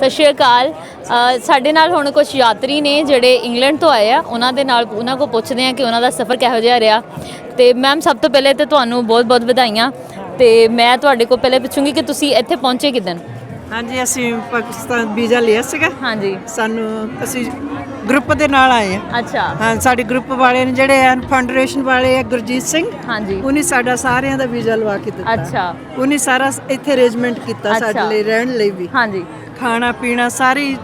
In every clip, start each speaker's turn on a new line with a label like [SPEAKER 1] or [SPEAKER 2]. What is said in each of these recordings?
[SPEAKER 1] ਸਤਿ ਸ਼੍ਰੀ ਅਕਾਲ। ਸਾਡੇ ਨਾਲ ਹੁਣ ਕੁਝ ਯਾਤਰੀ ਨੇ ਜਿਹੜੇ ਇੰਗਲੈਂਡ ਤੋਂ ਆਏ ਆ, ਉਹਨਾਂ ਦੇ ਨਾਲ ਉਹਨਾਂ ਕੋਲ ਪੁੱਛਦੇ ਆ ਕਿ ਉਹਨਾਂ ਦਾ ਸਫ਼ਰ ਕਿਹੋ ਜਿਹਾ ਰਿਹਾ। ਤੇ ਮੈਮ ਸਭ ਤੋਂ ਪਹਿਲੇ ਤਾਂ ਤੁਹਾਨੂੰ ਬਹੁਤ ਬਹੁਤ ਵਧਾਈਆਂ। ਤੇ ਮੈਂ ਤੁਹਾਡੇ ਕੋਲ ਪਹਿਲੇ ਪੁੱਛੂੰਗੀ ਕਿ ਤੁਸੀਂ ਇੱਥੇ ਪਹੁੰਚੇ ਕਿੱਦਣ?
[SPEAKER 2] ਹਾਂਜੀ, ਅਸੀਂ ਪਾਕਿਸਤਾਨ ਵੀਜ਼ਾ ਲਿਆ ਸੀਗਾ।
[SPEAKER 1] ਹਾਂਜੀ,
[SPEAKER 2] ਅਸੀਂ ਗਰੁੱਪ ਦੇ ਨਾਲ ਆਏ ਆ।
[SPEAKER 1] ਅੱਛਾ।
[SPEAKER 2] ਹਾਂ, ਸਾਡੇ ਗਰੁੱਪ ਵਾਲੇ ਨੇ ਜਿਹੜੇ ਆ ਫਾਊਂਡੇਸ਼ਨ ਵਾਲੇ ਆ, ਗੁਰਜੀਤ ਸਿੰਘ।
[SPEAKER 1] ਹਾਂਜੀ,
[SPEAKER 2] ਉਹਨੇ ਸਾਡਾ ਸਾਰਿਆਂ ਦਾ ਵੀਜ਼ਾ ਲਵਾ ਕੇ ਦਿੱਤਾ।
[SPEAKER 1] ਅੱਛਾ।
[SPEAKER 2] ਉਹਨੇ ਸਾਰਾ ਇੱਥੇ ਅਰੇਂਜਮੈਂਟ ਕੀਤਾ ਸਾਡੇ ਲਈ, ਰਹਿਣ ਲਈ ਵੀ,
[SPEAKER 1] ਹਾਂਜੀ,
[SPEAKER 2] ਖਾਣਾ ਪੀਣਾ, ਸਾਰੀ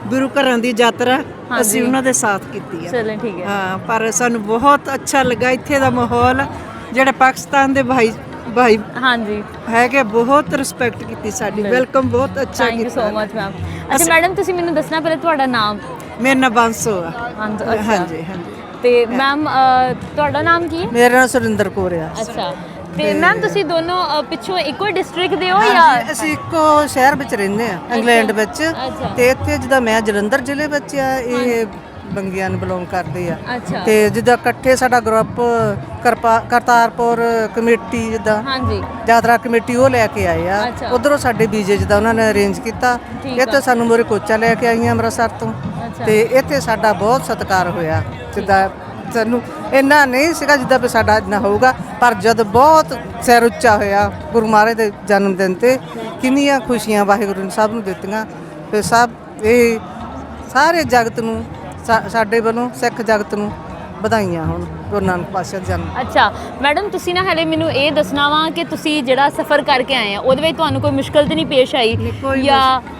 [SPEAKER 2] ਗੁਰੂ ਘਰਾਂ ਦੀ ਯਾਤਰਾ ਅਸੀਂ ਉਹਨਾਂ ਦੇ ਸਾਥ ਕੀਤੀ ਆ।
[SPEAKER 1] ਚਲੋ ਠੀਕ ਹੈ।
[SPEAKER 2] ਹਾਂ, ਪਰ ਸਾਨੂੰ ਬਹੁਤ ਅੱਛਾ ਲੱਗਾ ਇੱਥੇ ਦਾ ਮਾਹੌਲ। ਜਿਹੜੇ ਪਾਕਿਸਤਾਨ ਦੇ ਭਾਈ
[SPEAKER 1] ਹਾਂਜੀ
[SPEAKER 2] ਹੈਗੇ, ਬਹੁਤ ਰਿਸਪੈਕਟ ਕੀਤੀ ਸਾਡੀ, ਵੈਲਕਮ ਬਹੁਤ ਅੱਛਾ
[SPEAKER 1] thank you so much ma'am. ਅੱਛਾ ਮੈਡਮ, ਤੁਸੀਂ ਮੈਨੂੰ ਦੱਸਣਾ ਪਹਿਲੇ ਤੁਹਾਡਾ ਨਾਮ।
[SPEAKER 2] ਮੇਰਾ ਨਾਮ ਬਾਂਸੋ ਆ।
[SPEAKER 1] ਹਾਂਜੀ
[SPEAKER 2] ਹਾਂਜੀ।
[SPEAKER 1] ਤੇ ਮੈਮ ਤੁਹਾਡਾ ਨਾਮ ਕੀ ਹੈ?
[SPEAKER 2] ਮੇਰਾ ਨਾਮ ਸੁਰਿੰਦਰ ਕੌਰ ਆ।
[SPEAKER 1] ਅੱਛਾ। ਤੇ ਮੈਮ ਤੁਸੀਂ ਦੋਨੋਂ ਪਿੱਛੋਂ ਇੱਕੋ ਡਿਸਟ੍ਰਿਕਟ ਦੇ ਹੋ ਜਾਂ?
[SPEAKER 2] ਅਸੀਂ ਇੱਕੋ ਸ਼ਹਿਰ ਵਿੱਚ ਰਹਿੰਦੇ ਆ, ਇੰਗਲੈਂਡ ਵਿੱਚ। ਤੇ ਇੱਥੇ ਜਿੱਦਾਂ ਮੈਂ ਜਲੰਧਰ ਜ਼ਿਲ੍ਹੇ ਵਿੱਚ ਆ, ਇਹ ਬੰਗੀਆਂ ਨੂੰ ਬਿਲੋਂਗ ਕਰਦੇ ਆ।
[SPEAKER 1] ਅੱਛਾ।
[SPEAKER 2] ਤੇ ਜਿੱਦਾਂ ਇਕੱਠੇ ਸਾਡਾ ਗਰੁੱਪ ਕਰਤਾਰਪੁਰ ਕਮੇਟੀ, ਜਿੱਦਾਂ
[SPEAKER 1] ਹਾਂਜੀ,
[SPEAKER 2] ਯਾਤਰਾ ਕਮੇਟੀ, ਉਹ ਲੈ ਕੇ ਆਏ ਆ।
[SPEAKER 1] ਅੱਛਾ।
[SPEAKER 2] ਉਧਰੋਂ ਸਾਡੇ ਵੀਜ਼ੇ ਜਿੱਦਾਂ ਉਹਨਾਂ ਨੇ ਅਰੇਂਜ ਕੀਤਾ। ਇੱਥੇ ਸਾਨੂੰ ਮੋਰੇ ਕੋਚਾ ਲੈ ਕੇ ਆਈਆਂ ਅੰਮ੍ਰਿਤਸਰ ਤੋਂ। ਤੇ ਇੱਥੇ ਸਾਡਾ ਬਹੁਤ ਸਤਿਕਾਰ ਹੋਇਆ। ਜਿੱਦਾਂ ਸਾਨੂੰ ਇੰਨਾ ਨਹੀਂ ਸੀਗਾ ਜਿੱਦਾਂ ਵੀ ਸਾਡਾ ਇੰਨਾ ਹੋਊਗਾ, ਪਰ ਜਦ ਬਹੁਤ ਸਿਰ ਉੱਚਾ ਹੋਇਆ ਗੁਰੂ ਮਹਾਰਾਜ ਦੇ ਜਨਮ ਦਿਨ ਤੇ, ਕਿੰਨੀਆਂ ਖੁਸ਼ੀਆਂ ਵਾਹਿਗੁਰੂ ਨੇ ਸਭ ਨੂੰ ਦਿੱਤੀਆਂ। ਫਿਰ ਸਭ ਇਹ ਸਾਰੇ ਜਗਤ ਨੂੰ, ਸਾਡੇ ਵੱਲੋਂ ਸਿੱਖ ਜਗਤ ਨੂੰ ਵਧਾਈਆਂ ਹੋਣ ਗੁਰੂ ਨਾਨਕ ਪਾਤਸ਼ਾਹ ਦੇ ਜਨਮ।
[SPEAKER 1] ਅੱਛਾ ਮੈਡਮ, ਤੁਸੀਂ ਨਾ ਹਲੇ ਮੈਨੂੰ ਇਹ ਦੱਸਣਾ ਵਾ ਕਿ ਤੁਸੀਂ ਜਿਹੜਾ ਸਫ਼ਰ ਕਰਕੇ ਆਏ ਆ, ਉਹਦੇ ਵਿੱਚ ਤੁਹਾਨੂੰ ਕੋਈ ਮੁਸ਼ਕਲ ਤੇ ਨਹੀਂ ਪੇਸ਼ ਆਈ?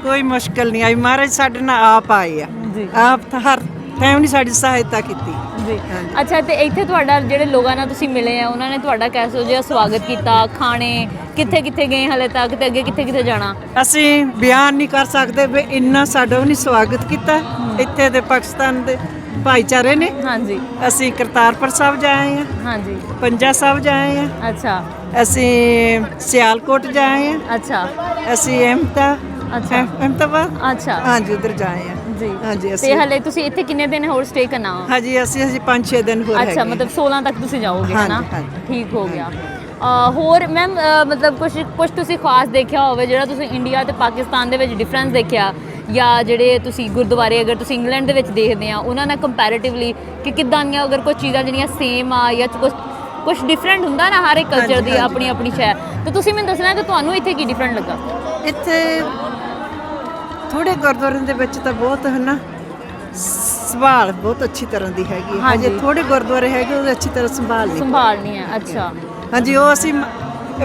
[SPEAKER 2] ਕੋਈ ਮੁਸ਼ਕਲ ਨਹੀਂ ਆਈ। ਮਹਾਰਾਜ ਸਾਡੇ ਨਾਲ ਆਪ ਆਏ ਆ ਜੀ। ਆਪ ਤਾਂ ਹਰ ਟਾਈਮ ਨਹੀਂ ਸਾਡੀ ਸਹਾਇਤਾ ਕੀਤੀ
[SPEAKER 1] ਜੀ। ਅੱਛਾ, ਤੇ ਇੱਥੇ ਤੁਹਾਡਾ ਜਿਹੜੇ ਲੋਕਾਂ ਨਾਲ ਤੁਸੀਂ ਮਿਲੇ ਆ, ਉਹਨਾਂ ਨੇ ਤੁਹਾਡਾ ਕਿਹੋ ਜਿਹਾ ਸਵਾਗਤ ਕੀਤਾ? ਖਾਣੇ ਕਿੱਥੇ ਕਿੱਥੇ ਗਏ ਹਲੇ ਤੱਕ, ਤੇ ਅੱਗੇ ਕਿੱਥੇ ਕਿੱਥੇ ਜਾਣਾ?
[SPEAKER 2] ਅਸੀਂ ਬਿਆਨ ਨਹੀਂ ਕਰ ਸਕਦੇ ਵੀ ਇੰਨਾ ਸਾਡਾ ਵੀ ਨਹੀਂ ਸਵਾਗਤ ਕੀਤਾ ਇੱਥੇ ਦੇ ਪਾਕਿਸਤਾਨ ਦੇ ਭਾਈਚਾਰੇ ਨੇ। ਹਾਂਜੀ, ਅਸੀਂ ਕਰਤਾਰਪੁਰ ਸਾਹਿਬ ਜਾਏ ਆ। ਹਾਂਜੀ, ਪੰਜਾ ਸਾਹਿਬ ਜਾਏ ਆ। ਅੱਛਾ। ਅਸੀਂ ਸਿਆਲਕੋਟ ਜਾਏ ਆ। ਅੱਛਾ। ਅਸੀਂ ਅਹਿਮਦਾਬਾਦ। ਅੱਛਾ। ਹਾਂਜੀ, ਉਧਰ ਜਾਏ ਆ ਜੀ। ਹਾਂਜੀ। ਅਸੀਂ
[SPEAKER 1] ਤੇ ਹਲੇ ਤੁਸੀਂ ਇੱਥੇ ਕਿੰਨੇ ਦਿਨ ਹੋਰ ਸਟੇ ਕਰਨਾ ਵਾ?
[SPEAKER 2] ਹਾਂਜੀ, ਅਸੀਂ 5-6 ਦਿਨ ਹੋਰ ਹੈਗੇ।
[SPEAKER 1] ਅੱਛਾ, ਮਤਲਬ 16 ਤੱਕ ਤੁਸੀਂ ਜਾਓਗੇ, ਹੈ ਨਾ? ਠੀਕ ਹੋ ਗਿਆ। ਹੋਰ ਮੈਮ, ਮਤਲਬ ਕੁਝ ਤੁਸੀਂ ਖਾਸ ਦੇਖਿਆ ਹੋਵੇ ਜਿਹੜਾ ਤੁਸੀਂ ਇੰਡੀਆ ਤੇ ਪਾਕਿਸਤਾਨ ਦੇ ਵਿੱਚ ਡਿਫਰੈਂਸ ਦੇਖਿਆ, ਜਾਂ ਜਿਹੜੇ ਤੁਸੀਂ ਗੁਰਦੁਆਰੇ ਅਗਰ ਤੁਸੀਂ ਇੰਗਲੈਂਡ ਦੇ ਵਿੱਚ ਦੇਖਦੇ ਆ ਉਹਨਾਂ ਨਾਲ ਕੰਪੈਰੀਟਿਵਲੀ, ਕਿ ਕਿੱਦਾਂ ਦੀਆਂ ਅਗਰ ਕੋਈ ਚੀਜ਼ਾਂ ਜਿਹੜੀਆਂ ਸੇਮ ਆ ਜਾਂ ਕੁਝ ਡਿਫਰੈਂਟ ਹੁੰਦਾ ਨਾ ਹਰ ਇੱਕ ਕਲਚਰ ਦੀ ਆਪਣੀ ਆਪਣੀ ਸ਼ਹਿਰ, ਤੇ ਤੁਸੀਂ ਮੈਨੂੰ ਦੱਸਣਾ ਕਿ ਤੁਹਾਨੂੰ ਇੱਥੇ ਕੀ ਡਿਫਰੈਂਟ ਲੱਗਾ?
[SPEAKER 2] ਇੱਥੇ ਥੋੜੇ ਗੁਰਦੁਆਰਿਆਂ ਦੇ ਵਿੱਚ ਤਾਂ ਬਹੁਤ ਹੈ ਨਾ, ਸੰਭਾਲ ਬਹੁਤ ਅੱਛੀ ਤਰ੍ਹਾਂ ਦੀ ਹੈਗੀ ਹੈ। ਹਜੇ ਥੋੜੇ ਗੁਰਦੁਆਰੇ ਹੈਗੇ ਉਹਦੇ ਅੱਛੀ ਤਰ੍ਹਾਂ ਸੰਭਾਲ ਨਹੀਂ ਹੈ। ਅੱਛਾ। ਹਾਂਜੀ, ਉਹ ਅਸੀਂ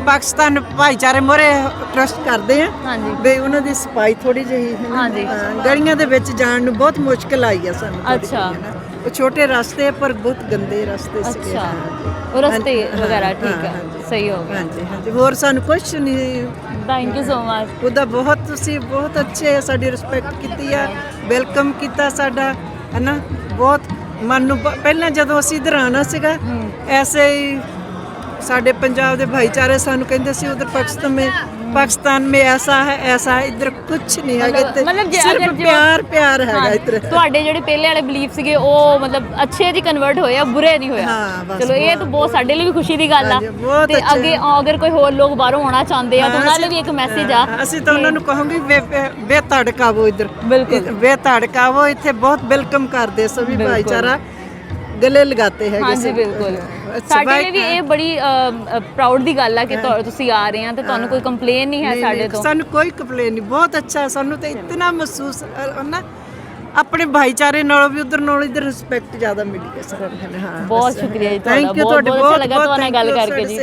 [SPEAKER 2] ਪਾਕਿਸਤਾਨ ਭਾਈਚਾਰੇ ਮੋਰੇ ਟਰਸਟ ਕਰਦੇ ਆ। ਹਾਂਜੀ, ਵੀ ਉਹਨਾਂ ਦੀ ਸਫਾਈ ਥੋੜੀ ਜਿਹੀ ਹੈ। ਹਾਂਜੀ, ਗਲੀਆਂ ਦੇ ਵਿੱਚ ਜਾਣ ਨੂੰ ਬਹੁਤ ਮੁਸ਼ਕਲ ਆਈ ਆ ਸਾਨੂੰ। ਅੱਛਾ। ਉਹ ਛੋਟੇ ਰਸਤੇ ਪਰ ਬਹੁਤ ਗੰਦੇ ਰਸਤੇ ਸੀਗੇ।
[SPEAKER 1] ਅੱਛਾ, ਉਹ ਰਸਤੇ ਵਗੈਰਾ ਠੀਕ ਹੈ, ਸਹੀ ਹੋ ਗਿਆ।
[SPEAKER 2] ਹਾਂਜੀ ਹਾਂਜੀ, ਹੋਰ ਸਾਨੂੰ ਕੁਝ ਨਹੀਂ।
[SPEAKER 1] Thank you so much.
[SPEAKER 2] ਉਹਦਾ ਬਹੁਤ, ਤੁਸੀਂ ਬਹੁਤ ਅੱਛੇ ਸਾਡੀ ਰਿਸਪੈਕਟ ਕੀਤੀ ਆ, ਵੈਲਕਮ ਕੀਤਾ ਸਾਡਾ, ਹੈ ਨਾ। ਬਹੁਤ ਮਨ ਨੂੰ ਪਹਿਲਾਂ ਜਦੋਂ ਅਸੀਂ ਇੱਧਰ ਆਉਣਾ ਸੀਗਾ, ਐਸੇ ਹੀ ਸਾਡੇ ਪੰਜਾਬ ਦੇ ਭਾਈਚਾਰੇ ਸਾਨੂੰ ਕਹਿੰਦੇ ਸੀ ਉਧਰ ਪਾਕਿਸਤਾਨ में ऐसा है ऐसा है, इधर कुछ नहीं है,
[SPEAKER 1] मतलब
[SPEAKER 2] सिर्फ प्यार हैगा इधर।
[SPEAKER 1] ਤੁਹਾਡੇ ਜਿਹੜੇ ਪਹਿਲੇ ਵਾਲੇ ਬਲੀਫ ਸੀਗੇ ਉਹ ਮਤਲਬ ਅੱਛੇ ਜੀ ਕਨਵਰਟ ਹੋਏ ਆ, ਬੁਰੇ ਨਹੀਂ ਹੋਇਆ। ਚਲੋ, ਇਹ ਤਾਂ ਬਹੁਤ ਸਾਡੇ ਲਈ ਵੀ ਖੁਸ਼ੀ ਦੀ ਗੱਲ ਆ। ਤੇ ਅੱਗੇ ਅਗਰ ਕੋਈ ਹੋਰ ਲੋਕ ਬਾਹਰੋਂ ਆਉਣਾ ਚਾਹੁੰਦੇ ਆ ਤਾਂ ਉਹਨਾਂ ਲਈ ਵੀ ਇੱਕ ਮੈਸੇਜ ਆ।
[SPEAKER 2] ਅਸੀਂ ਤਾਂ ਉਹਨਾਂ ਨੂੰ ਕਹਾਂਗੇ ਬੇਧੜਕਾਵੋ, ਇੱਧਰ ਬੇਧੜਕਾਵੋ, ਇੱਥੇ ਬਹੁਤ ਵੈਲਕਮ ਕਰਦੇ ਸਭੀ ਭਾਈਚਾਰਾ, ਗਲੇ ਲਗਾਤੇ ਹੈਗੇ।
[SPEAKER 1] ਹਾਂਜੀ, ਬਿਲਕੁਲ। ਸਾਡੇ ਲਈ ਵੀ ਇਹ ਬੜੀ ਪ੍ਰਾਊਡ ਦੀ ਗੱਲ ਆ ਕਿ ਤੁਸੀਂ ਆ ਰਹੇ ਆ ਤੇ ਤੁਹਾਨੂੰ ਕੋਈ ਕੰਪਲੇਨ ਨਹੀਂ ਹੈ ਸਾਡੇ ਤੋਂ।
[SPEAKER 2] ਸਾਨੂੰ ਕੋਈ ਕੰਪਲੇਨ ਨਹੀਂ, ਬਹੁਤ ਅੱਛਾ ਸਾਨੂੰ ਤਾਂ ਇਤਨਾ ਮਹਿਸੂਸ ਨਾ, ਆਪਣੇ ਭਾਈਚਾਰੇ ਨਾਲੋਂ ਵੀ ਉਧਰ ਨਾਲੋਂ ਇੱਧਰ ਰਿਸਪੈਕਟ ਜ਼ਿਆਦਾ ਮਿਲੀ ਹੈ ਸਾਨੂੰ।
[SPEAKER 1] ਬਹੁਤ ਸ਼ੁਕਰੀਆ ਜੀ ਤੁਹਾਡਾ, ਬਹੁਤ ਅੱਛਾ ਲੱਗਾ ਤੁਹਾਡੇ ਨਾਲ ਗੱਲ ਕਰਕੇ ਜੀ।